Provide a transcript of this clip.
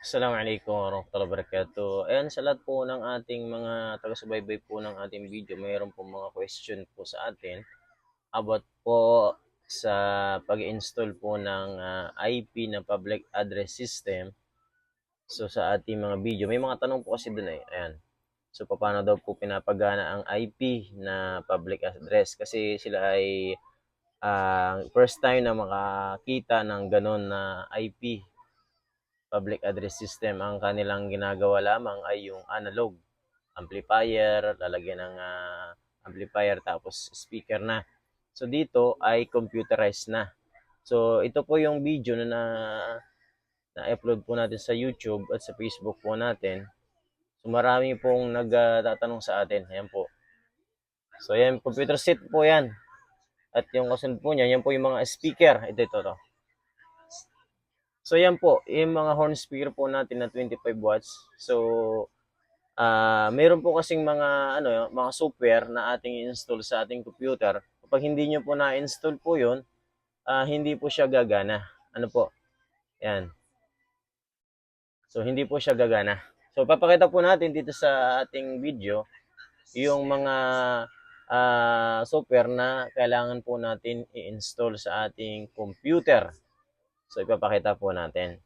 Assalamualaikum warahmatullahi wabarakatuh. Ayan, sa lahat po ng ating mga taga-subaybay po ng ating video, mayroon po mga question po sa atin about po sa pag-install po ng IP na Public Address System. So sa ating mga video, may mga tanong po kasi dun eh. Ayan. So paano daw po pinapagana ang IP na public address? Kasi sila ay first time na makakita ng ganun na IP, public address system. Ang kanilang ginagawa lamang ay yung analog amplifier, lalagyan ng amplifier tapos speaker na. So dito ay computerized na. So ito po yung video na-upload po natin sa YouTube at sa Facebook po natin. So marami pong nagtatanong sa atin. Ayan po. So yan, computer set po yan. At yung kasunod po niya, yan po yung mga speaker. Ito. So yan po, yung mga horn speaker po natin na 25 watts. So meron po kasing mga software na ating i-install sa ating computer. Kapag hindi nyo po na-install po 'yon, hindi po siya gagana. Ano po? Yan. So hindi po siya gagana. So papakita po natin dito sa ating video yung mga software na kailangan po natin i-install sa ating computer. So ipapakita po natin.